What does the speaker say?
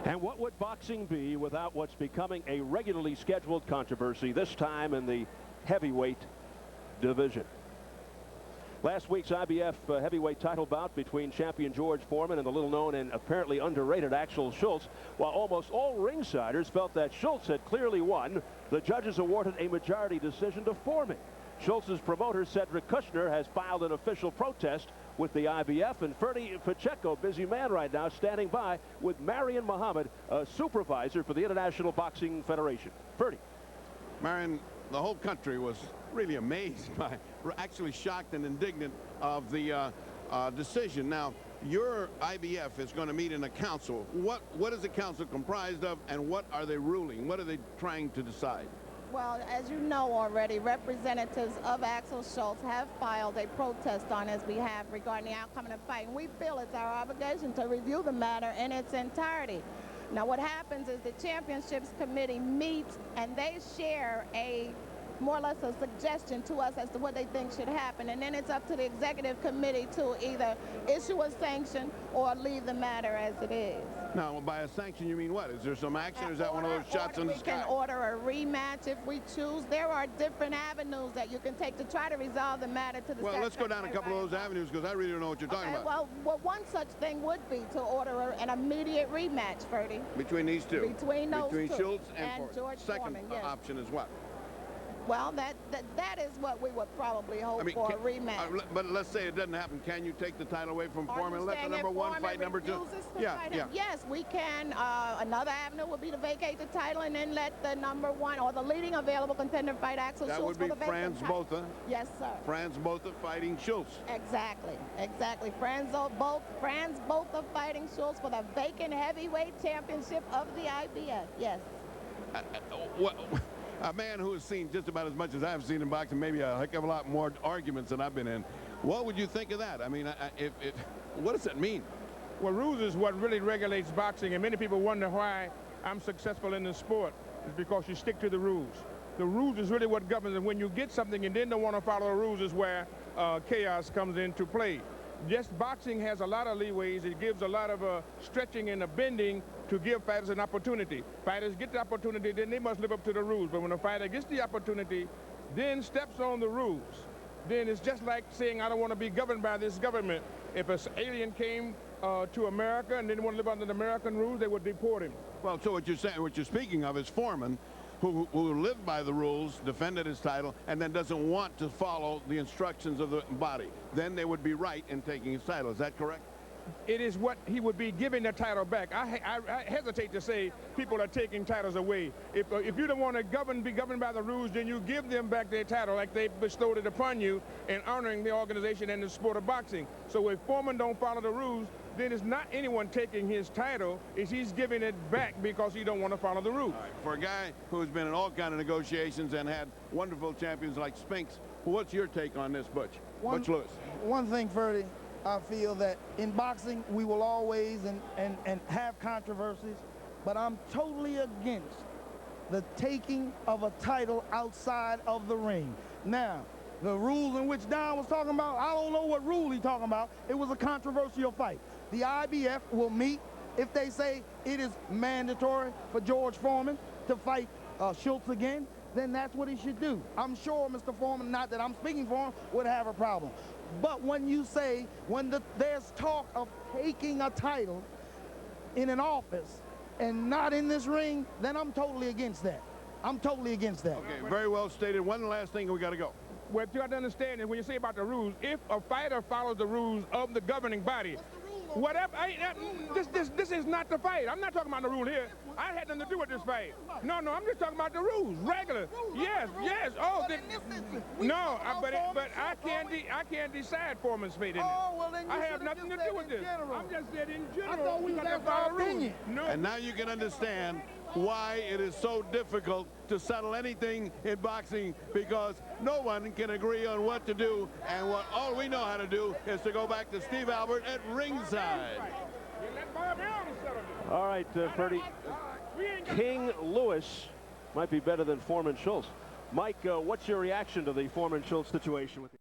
And what would boxing be without what's becoming a regularly scheduled controversy, this time in the heavyweight division? Last week's IBF heavyweight title bout between champion George Foreman and the little-known and apparently underrated AXEL SCHULZ. While almost all ringsiders felt that Schultz had clearly won, the judges awarded a majority decision to Foreman. Schultz's promoter, Cedric Kushner, has filed an official protest with the IBF, and Ferdie Pacheco, busy man right now, standing by with Miriam Muhammad, a supervisor for the International Boxing Federation. Ferdie. Marion, the whole country was really amazed by, actually shocked and indignant of the decision. Now, your IBF is going to meet in a council. What is the council comprised of, and what are they ruling? What are they trying to decide? Well, as you know already, representatives of AXEL SCHULZ have filed a protest on his behalf regarding the outcome of the fight. And we feel it's our obligation to review the matter in its entirety. Now, what happens is the championships committee meets and they share more or less a suggestion to us as to what they think should happen, and then it's up to the executive committee to either issue a sanction or leave the matter as it is. Now, by a sanction, you mean what? Is there some action, or is that one of those shots in the sky? We can order a rematch if we choose. There are different avenues that you can take to try to resolve the matter to the Well, let's go down a couple of those avenues, because I really don't know what you're talking about. Well, one such thing would be to order an immediate rematch, Ferdie. Between these two? Between those two. Between Schultz and George Second Foreman, yes. option is what? Well, that is what we would probably hope for, a rematch. But let's say it doesn't happen. Can you take the title away from Foreman and let the number one fight number two? Yeah. Yes, we can. Another avenue would be to vacate the title and then let the number one or the leading available contender fight AXEL SCHULZ. That would be Franz Botha. Yes, sir. Franz Botha fighting Schultz. Exactly. Franz Botha fighting Schultz for the vacant heavyweight championship of the IBF. Yes. A man who has seen just about as much as I've seen in boxing, maybe a heck of a lot more arguments than I've been in. What would you think of that? I mean, what does that mean? Well, rules is what really regulates boxing, and many people wonder why I'm successful in the sport. It's because you stick to the rules. The rules is really what governs, and when you get something and then don't want to follow the rules is where chaos comes into play. Yes, boxing has a lot of leeways. It gives a lot of stretching and bending to give fighters an opportunity. Fighters get the opportunity, then they must live up to the rules. But when a fighter gets the opportunity, then steps on the rules, then it's just like saying, I don't want to be governed by this government. If an alien came to America and didn't want to live under the American rules, they would deport him. Well, so what you're speaking of is Foreman, who lived by the rules, defended his title, and then doesn't want to follow the instructions of the body. Then they would be right in taking his title. Is that correct? It is what he would be giving the title back. I hesitate to say people are taking titles away. If you don't want to be governed by the rules, then you give them back their title like they bestowed it upon you in honoring the organization and the sport of boxing. So if Foreman don't follow the rules, then it's not anyone taking his title, it's he's giving it back because he don't want to follow the rules. All right. For a guy who's been in all kind of negotiations and had wonderful champions like Spinks, what's your take on this, Butch? Butch Lewis. One thing, Ferdie, I feel that in boxing we will always and have controversies, but I'm totally against the taking of a title outside of the ring. Now, the rules in which Don was talking about, I don't know what rule he's talking about. It was a controversial fight. The IBF will meet if they say it is mandatory for George Foreman to fight Schultz again, then that's what he should do. I'm sure Mr. Foreman, not that I'm speaking for him, would have a problem. But when you say, there's talk of taking a title in an office and not in this ring, then I'm totally against that. I'm totally against that. Okay, very well stated. One last thing, we got to go. What you have to understand is when you say about the rules, if a fighter follows the rules of the governing body, whatever, this is not the fight. I'm not talking about the rule here. I had nothing to do with this fight. No, I'm just talking about the rules, regular. Yes. Oh, no, but I can't decide Foreman's fate in it. Oh, well, then I have nothing to do with this. I'm just saying in general. I thought we got our opinion. No. And now you can understand why it is so difficult to settle anything in boxing, because no one can agree on what to do, and all we know how to do is to go back to Steve Albert at ringside. All right, Ferdie. King Lewis might be better than Foreman Schultz. Mike, what's your reaction to the Foreman Schultz situation with